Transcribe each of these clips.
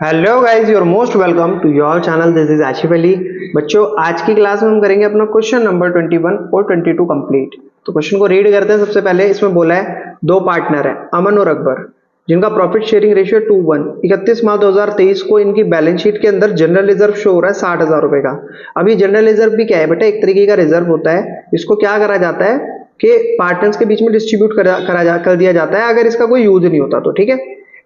Hello guys, you're most welcome to your channel. This is Ashif Ali. बच्चों, आज की class में हम करेंगे अपना क्वेश्चन नंबर 21 और 22 कंप्लीट। तो क्वेश्चन को रीड करते हैं। सबसे पहले इसमें बोला है दो पार्टनर है अमन और अकबर, जिनका प्रॉफिट शेयरिंग रेशियो 2:1। 31 मार्च 2023 को इनकी बैलेंस शीट के अंदर जनरल रिजर्व शो हो रहा है 60,000 रुपए का। अब ये जनरल रिजर्व भी क्या है बेटा, एक तरीके का रिजर्व होता है। इसको क्या करा जाता है कि पार्टनर्स के बीच में डिस्ट्रीब्यूट कर दिया जाता है अगर इसका कोई यूज नहीं होता तो। ठीक है,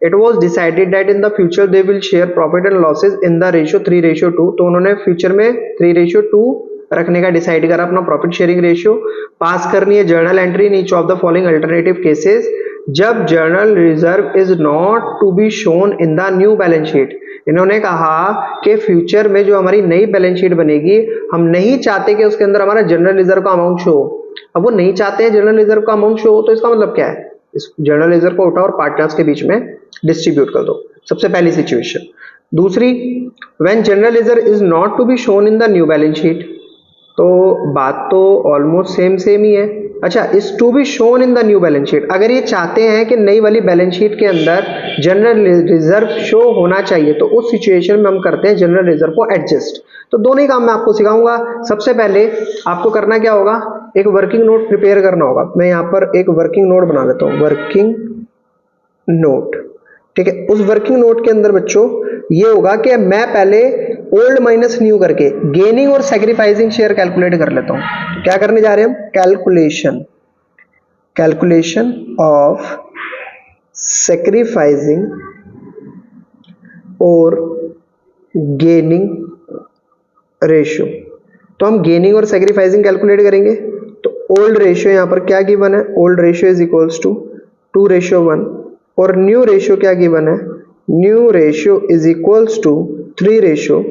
it was decided that in the future they will share profit and losses in the ratio 3:2। तो उन्होंने फ्यूचर में 3:2 रखने का डिसाइड करा। अपना प्रॉफिट शेयरिंग रेशियो पास करनी है journal entry in each of the following alternative cases जब general reserve is not to be shown in the new balance sheet. इन्होंने कहा कि फ्यूचर में जो हमारी नई बैलेंस शीट बनेगी, हम नहीं चाहते कि उसके अंदर हमारा जनरल रिजर्व का अमाउंट शो हो। अब वो नहीं चाहते हैं जनरल रिजर्व का अमाउंट शो हो, तो इसका मतलब क्या है, इस जनरल रिजर्व को उठाओ और पार्टनर्स के बीच में डिस्ट्रीब्यूट कर दो। सबसे पहली सिचुएशन। दूसरी, when general reserve is not to be shown in the new balance sheet, तो बात तो ऑलमोस्ट सेम ही है। अच्छा, is to be shown in the new balance sheet, अगर ये चाहते हैं कि नई वाली बैलेंस शीट के अंदर जनरल रिजर्व शो होना चाहिए, तो उस सिचुएशन में हम करते हैं जनरल रिजर्व को एडजस्ट। तो दोनों ही काम मैं आपको सिखाऊंगा। सबसे पहले आपको करना क्या होगा, एक वर्किंग नोट प्रिपेयर करना होगा। मैं यहाँ पर एक वर्किंग नोट बना देता हूँ, वर्किंग नोट। ठीक है, उस वर्किंग नोट के अंदर बच्चों ये होगा कि मैं पहले ओल्ड माइनस न्यू करके गेनिंग और सैक्रिफाइसिंग शेयर कैलकुलेट कर लेता हूं। तो क्या करने जा रहे हैं हम, कैलकुलेशन ऑफ सैक्रिफाइसिंग और गेनिंग रेशियो। तो हम गेनिंग और सैक्रिफाइसिंग कैलकुलेट करेंगे। तो ओल्ड रेशियो यहां पर क्या गिवन है, old ratio is equals to 2:1, और न्यू रेशियो क्या गिवन है, new ratio is equals to 3:2।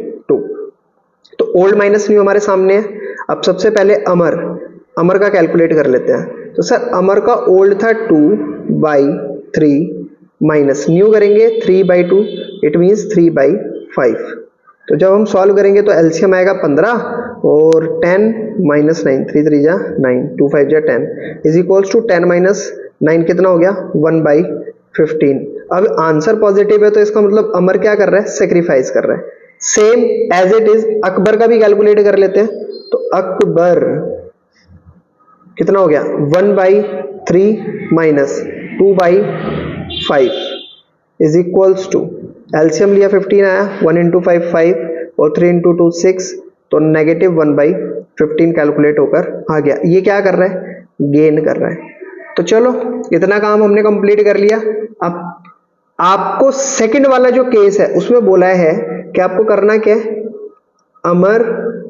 तो ओल्ड माइनस न्यू हमारे सामने है। अब सबसे पहले अमर का कैलकुलेट कर लेते हैं। तो सर अमर का ओल्ड था 2/3 माइनस न्यू करेंगे 3/2, इट मीन्स 3/5। तो जब हम सॉल्व करेंगे तो एलसीएम आएगा 15 और 10 माइनस 9, 3 3 जा 9, 2 5 जा 10 इज इक्वल्स टू 10 माइनस 9 कितना हो गया, 1/15। अब आंसर पॉजिटिव है तो इसका मतलब अमर क्या कर रहा है, सेक्रीफाइस कर रहा है। Same as it is Akbar का भी कैलकुलेट कर लेते हैं। तो अकबर कितना हो गया, 1/3 minus 2/5 is equals to, LCM लिया 15 आया, 1 इंटू 5 5 और 3 इंटू 2 6, तो -1/15 कैलकुलेट होकर आ गया। ये क्या कर रहा है, गेन कर रहा है। तो चलो इतना काम हमने कंप्लीट कर लिया। अब आपको सेकंड वाला जो केस है उसमें बोला है कि आपको करना क्या है, अमर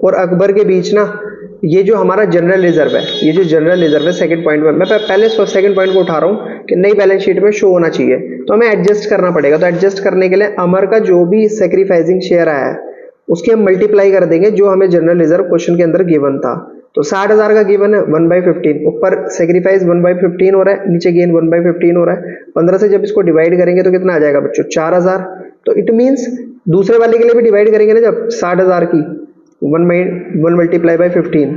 और अकबर के बीच ना ये जो हमारा जनरल रिजर्व है, ये जो जनरल रिजर्व है सेकंड पॉइंट में, मैं पहले सेकंड पॉइंट को उठा रहा हूँ कि नई बैलेंस शीट में शो होना चाहिए, तो हमें एडजस्ट करना पड़ेगा। तो एडजस्ट करने के लिए अमर का जो भी सेक्रीफाइसिंग शेयर आया है उसकी हम मल्टीप्लाई कर देंगे जो हमें जनरल रिजर्व क्वेश्चन के अंदर गिवन था। तो 60,000 का गिवन है 1/15, ऊपर सेक्रीफाइस 1/15 हो रहा है, नीचे गेन 1/15 हो रहा है। 15 से जब इसको डिवाइड करेंगे तो कितना आ जाएगा बच्चों, 4,000। तो इट मीन्स दूसरे वाले के लिए भी डिवाइड करेंगे ना जब 60,000 की 1 मल्टीप्लाई बाई 15,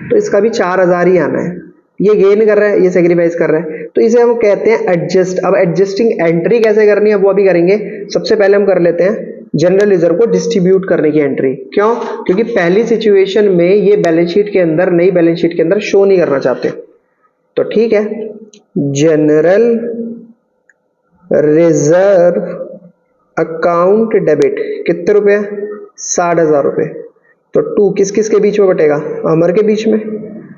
तो इसका भी 4,000 ही आना है। ये गेन कर रहा है, ये सेक्रीफाइस कर रहा है, तो इसे हम कहते हैं एडजस्ट। अब एडजस्टिंग एंट्री कैसे करनी है वो अभी करेंगे। सबसे पहले हम कर लेते हैं जनरल रिजर्व को डिस्ट्रीब्यूट करने की एंट्री। क्यों, क्योंकि पहली सिचुएशन में ये बैलेंस शीट के अंदर, नई बैलेंस शीट के अंदर शो नहीं करना चाहते। तो ठीक है, जनरल रिजर्व अकाउंट डेबिट कितने रुपए, 60,000 रुपए। तो 2 किस किस के बीच में बटेगा, अमर के बीच में।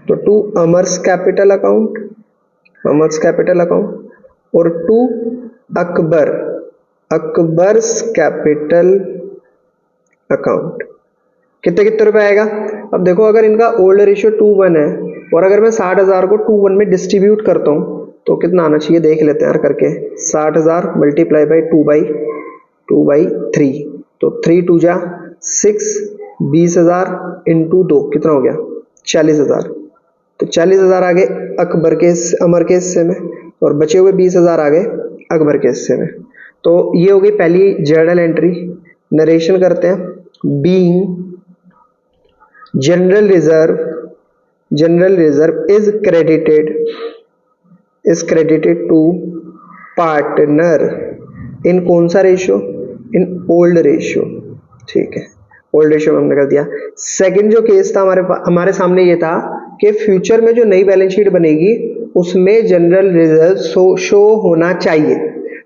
तो 2 अमर्स कैपिटल अकाउंट, और 2 अकबर्स कैपिटल अकाउंट। कितने कितने रुपए आएगा। अब देखो, अगर इनका ओल्ड रेशियो 2:1 है और अगर मैं 60,000 को 2:1 में डिस्ट्रीब्यूट करता हूं तो कितना आना चाहिए, देख लेते हैं यार करके। 60,000 मल्टीप्लाई बाई 2/3, तो 3 2 जा 6, 20,000 इंटू 2 कितना हो गया, 40,000। तो 40,000 आ गए अमर के हिस्से में, और बचे हुए 20,000 आ गए अकबर के हिस्से में। तो ये हो गई पहली जर्नल एंट्री। नरेशन करते हैं, being general reserve is credited to partner in कौन सा रेशियो, इन ओल्ड रेशियो, ठीक है, ओल्ड रेशियो हमने कर दिया। सेकंड जो केस था हमारे सामने ये था कि फ्यूचर में जो नई बैलेंस शीट बनेगी उसमें जनरल रिजर्व शो होना चाहिए,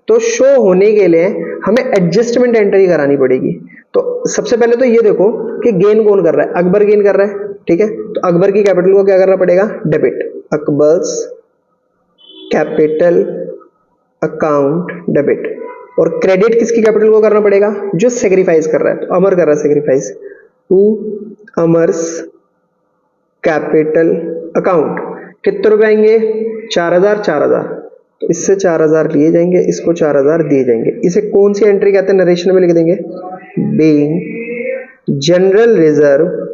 तो शो होने के लिए हमें एडजस्टमेंट एंट्री करानी पड़ेगी। तो सबसे पहले तो ये देखो कि गेन कौन कर रहा है, अकबर गेन कर रहा है, ठीक है, तो अकबर की कैपिटल को क्या करना पड़ेगा, debit, Akbar's capital account debit. और क्रेडिट किसकी कैपिटल को करना पड़ेगा, जो सेक्रीफाइस कर रहा है, तो अमर कर रहा है sacrifice, to Amar's capital account. कितने रुपए आएंगे, 4000 4000, तो इससे 4000 लिए जाएंगे, इसको 4000 दिए जाएंगे। इसे कौन सी एंट्री कहते हैं, नरेशन में लिख देंगे, being general reserve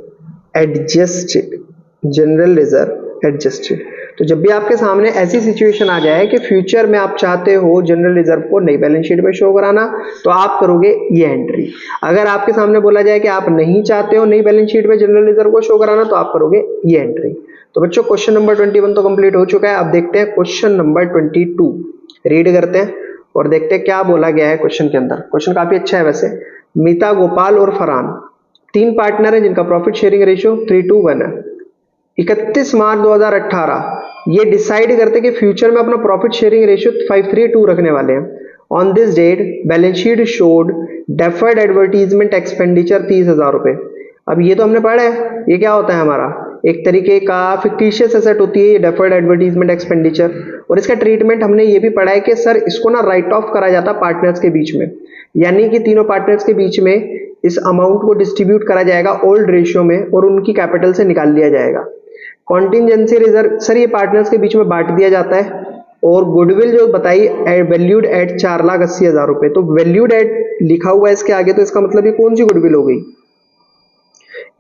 adjusted, general reserve adjusted. तो जब भी आपके सामने ऐसी सिचुएशन आ जाए कि फ्यूचर में आप चाहते हो जनरल रिजर्व को नई बैलेंस शीट में शो कराना, तो आप करोगे ये एंट्री। अगर आपके सामने बोला जाए कि आप नहीं चाहते हो नई बैलेंस शीट में जनरल रिजर्व को शो कराना, तो आप करोगे ये एंट्री। तो बच्चों क्वेश्चन नंबर 21 तो कंप्लीट हो चुका है। अब देखते हैं क्वेश्चन नंबर 22, रीड करते हैं और देखते हैं क्या बोला गया है क्वेश्चन के अंदर। क्वेश्चन काफी अच्छा है वैसे। मीता, गोपाल और फरहान तीन पार्टनर हैं जिनका प्रॉफिट शेयरिंग रेशियो 3:1 है। 31 मार्च 2018 ये डिसाइड करते कि फ्यूचर में अपना प्रॉफिट शेयरिंग रेशियो 5:2 रखने वाले हैं। On this date balance sheet showed deferred advertisement expenditure 30,000 रुपए। अब ये तो हमने पढ़ा है, ये क्या होता है हमारा एक तरीके का फिक्टिशियस एसेट होती है ये डेफर्ड एडवर्टीजमेंट एक्सपेंडिचर। और इसका ट्रीटमेंट हमने ये भी पढ़ा है कि सर इसको ना राइट ऑफ करा जाता पार्टनर्स के बीच में, यानी कि तीनों पार्टनर्स के बीच में इस अमाउंट को डिस्ट्रीब्यूट करा जाएगा ओल्ड रेशियो में और उनकी कैपिटल से निकाल लिया जाएगा। कॉन्टिजेंसी रिजर्व सर ये पार्टनर्स के बीच में बांट दिया जाता है। और गुडविल जो बताई वैल्यूड एट 4,80,000 रुपए, तो वैल्यूड एट लिखा हुआ है इसके आगे, तो इसका मतलब ये कौन सी गुडविल हो गई,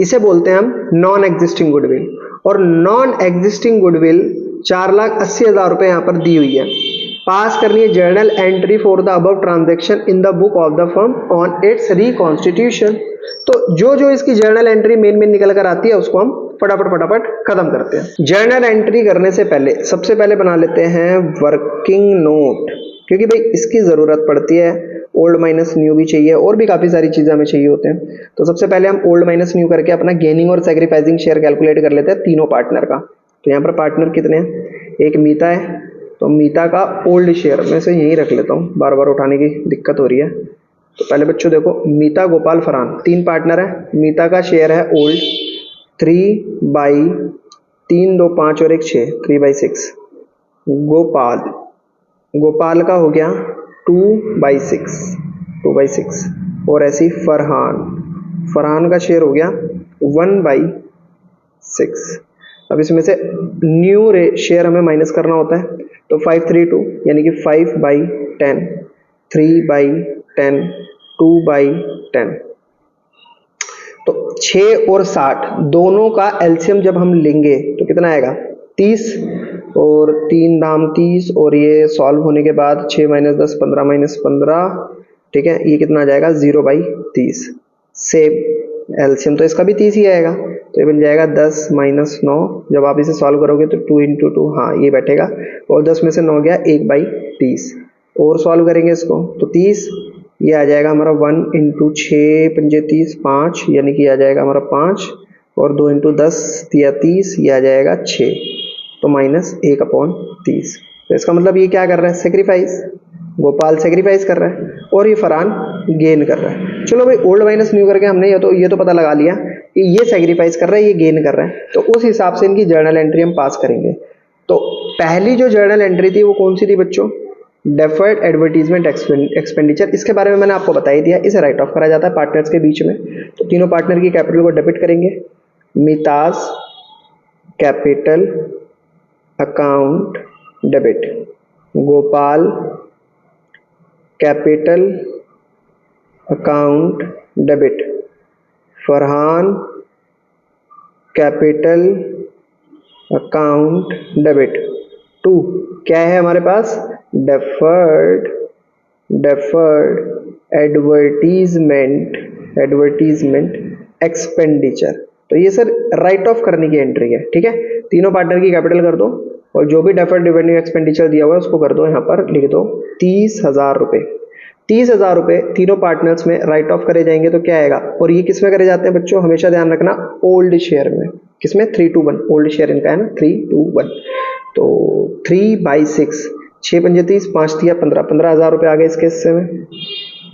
इसे बोलते हैं हम नॉन एग्जिस्टिंग गुडविल। और नॉन एग्जिस्टिंग गुडविल 4,80,000 रुपए यहां पर दी हुई है। पास करनी है journal entry for the above transaction in the book of the firm on it's reconstitution. तो जो जो इसकी जर्नल एंट्री मेन निकल कर आती है उसको हम फटाफट खत्म करते हैं। जर्नल एंट्री करने से पहले सबसे पहले बना लेते हैं वर्किंग नोट, क्योंकि भाई इसकी जरूरत पड़ती है। ओल्ड माइनस न्यू भी चाहिए और भी काफी सारी चीजें हमें चाहिए होते हैं। तो सबसे पहले हम ओल्ड माइनस न्यू करके अपना गेनिंग और सैक्रिफाइसिंग शेयर कैलकुलेट कर लेते हैं तीनों पार्टनर का। तो यहाँ पर पार्टनर कितने हैं, एक मीता है, तो मीता का ओल्ड शेयर मैं से यहीं रख लेता हूँ, बार बार उठाने की दिक्कत हो रही है। तो पहले बच्चों देखो, मीता, गोपाल, फरहान तीन पार्टनर है। मीता का शेयर है ओल्ड 3/3, 2 5 और 1 6, 3/6। गोपाल का हो गया 2/6 और ऐसी फरहान का शेयर हो गया 1/6। अब इसमें से न्यू शेयर हमें माइनस करना होता है, तो 532 यानी कि 5/10, 3/10, 2/10। तो 6 और 60 दोनों का एलसीएम जब हम लेंगे तो कितना आएगा, 30 और 3 दाम 30, और ये सॉल्व होने के बाद 6 - 10 15 - 15, ठीक है, ये कितना आ जाएगा 0/30। सेम एलसीएम तो इसका भी 30 ही आएगा, तो ये बन जाएगा 10 - 9। जब आप इसे सॉल्व करोगे तो 2 × 2, हाँ ये बैठेगा, और 10 में से 9 गया 1/30। और सॉल्व करेंगे इसको तो 30, ये आ जाएगा हमारा 1 × 6 × 5 = 30, 5 यानी कि आ जाएगा हमारा 5, और 2 × 10 दिया 30, ये आ जाएगा 6, तो -1/30। तो इसका मतलब ये क्या कर रहा है, सेक्रीफाइस, गोपाल सेक्रीफाइस कर रहा है और ये फरहान गेन कर रहा है। चलो भाई ओल्ड माइनस न्यू करके हमने ये तो पता लगा लिया कि ये सेक्रीफाइस कर रहा है, ये गेन कर रहा है, तो उस हिसाब से इनकी जर्नल एंट्री हम पास करेंगे। तो पहली जो जर्नल एंट्री थी वो कौन सी थी बच्चों, डेफर्ड एडवर्टीजमेंट एक्सपेंडिचर। इसके बारे में मैंने आपको बता ही दिया, इसे राइट ऑफ करा जाता है पार्टनर्स के बीच में। तो तीनों पार्टनर की कैपिटल को डेबिट करेंगे, Mitaj capital account debit, Gopal capital account debit, Farhan capital account debit. 2 क्या है हमारे पास, डेफर्ड एडवर्टीजमेंट एक्सपेंडिचर। तो ये सर राइट ऑफ करने की एंट्री है, ठीक है। तीनों पार्टनर की कैपिटल कर दो और जो भी डेफर्ड रेवेन्यू एक्सपेंडिचर दिया हुआ है उसको कर दो, यहाँ पर लिख दो 30,000 रुपए। 30,000 रुपये तीनों पार्टनर्स में राइट ऑफ करे जाएंगे तो क्या आएगा, और ये किस में करे जाते हैं बच्चों, हमेशा ध्यान रखना ओल्ड शेयर में, किसमें 3:1, ओल्ड शेयर इनका है ना 3:1। तो 3/6, 6 पंजे 30, 5 दिया 15, 15,000 रुपये आ गए इसके हिस्से में,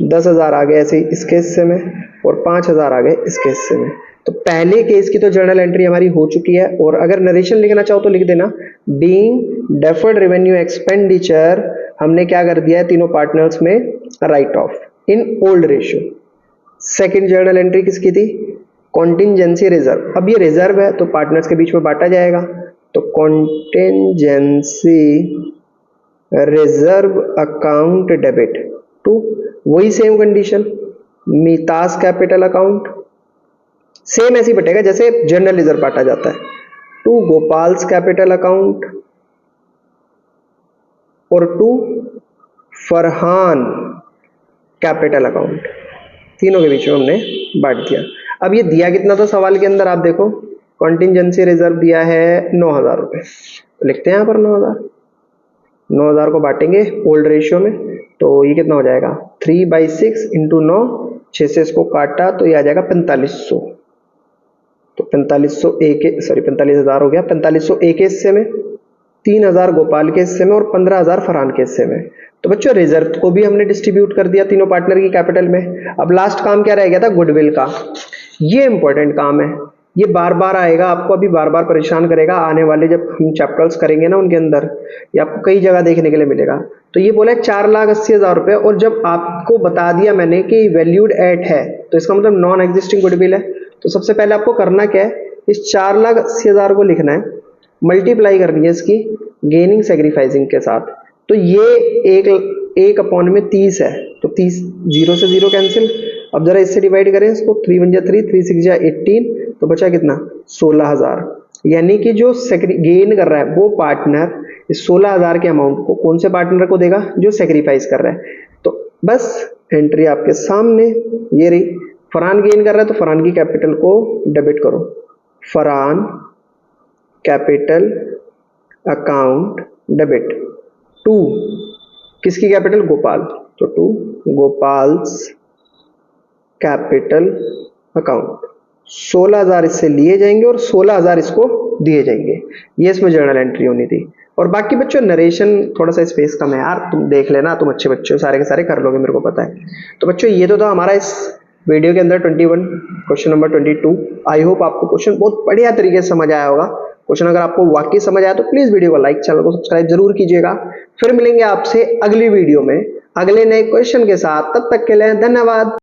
10,000 आ गए ऐसे ही इसके हिस्से में, और 5,000 आ गए इसके हिस्से में। तो पहले केस की तो जर्नल एंट्री हमारी हो चुकी है, और अगर नरेशन लिखना चाहो तो लिख देना, बीइंग डेफर्ड रेवेन्यू एक्सपेंडिचर हमने क्या कर दिया है तीनों पार्टनर्स में right of in old ratio. Second journal entry किसकी थी, कॉन्टिंजेंसी रिजर्व। अब ये रिजर्व है तो पार्टनर्स के बीच में बांटा जाएगा, तो contingency reserve account debit to, वही same condition, Mitas capital account, same ऐसी बटेगा जैसे जनरल रिजर्व बांटा जाता है, टू गोपाल्स कैपिटल अकाउंट और टू फरहान कैपिटल अकाउंट, तीनों के बीच में हमने बांट दिया। अब ये दिया कितना था सवाल के अंदर, आप देखो कॉन्टिंजेंसी रिजर्व दिया है 9,000 रुपये, तो लिखते हैं यहाँ पर 9,000 को बांटेंगे ओल्ड रेशियो में, तो ये कितना हो जाएगा 3/6 इंटू 9, 6 से इसको काटा तो ये आ जाएगा 4500, तो 45,000 हो गया, 4501 के हिस्से में, 3,000 गोपाल के हिस्से में और 15,000 फरहान के हिस्से में। तो बच्चों रिजर्व को भी हमने डिस्ट्रीब्यूट कर दिया तीनों पार्टनर की कैपिटल में। अब लास्ट काम क्या रह गया था, गुडविल का। ये इंपॉर्टेंट काम है, ये बार बार आएगा आपको, अभी बार बार परेशान करेगा आने वाले जब हम चैप्टर्स करेंगे ना उनके अंदर, ये आपको कई जगह देखने के लिए मिलेगा। तो ये बोला 4,80,000 रुपये, और जब आपको बता दिया मैंने कि वैल्यूड एट है तो इसका मतलब नॉन एग्जिस्टिंग गुडविल है। तो सबसे पहले आपको करना क्या है, इस 4,80,000 को लिखना है, मल्टीप्लाई करनी है इसकी गेनिंग सेक्रीफाइसिंग के साथ। तो ये एक अपॉन में 30 है, तो 30 0 से 0 कैंसिल। अब जरा इससे डिवाइड करें इसको, 3 1 3, 3 6 18, तो बचा कितना 16,000। यानी कि जो गेन कर रहा है वो पार्टनर इस 16,000 के अमाउंट को कौन से पार्टनर को देगा, जो सेक्रीफाइस कर रहा है। तो बस एंट्री आपके सामने ये रही, फरहान गेन कर रहा है तो फरहान की कैपिटल को डेबिट करो, Farhan capital account debit to किसकी कैपिटल, गोपाल, तो टू गोपाल्स कैपिटल अकाउंट। 16,000 इससे लिए जाएंगे और 16,000 इसको दिए जाएंगे, ये इसमें जर्नल एंट्री होनी थी। और बाकी बच्चों नरेशन थोड़ा सा स्पेस कम है यार, तुम देख लेना, तुम अच्छे बच्चे हो, सारे के सारे कर लोगे मेरे को पता है। तो बच्चों ये तो था हमारा इस वीडियो के अंदर 21 क्वेश्चन नंबर 22। आई होप आपको क्वेश्चन बहुत बढ़िया तरीके से समझ आया होगा। क्वेश्चन अगर आपको वाकई समझ आया तो प्लीज वीडियो को लाइक, चैनल को सब्सक्राइब जरूर कीजिएगा। फिर मिलेंगे आपसे अगली वीडियो में अगले नए क्वेश्चन के साथ, तब तक के लिए धन्यवाद।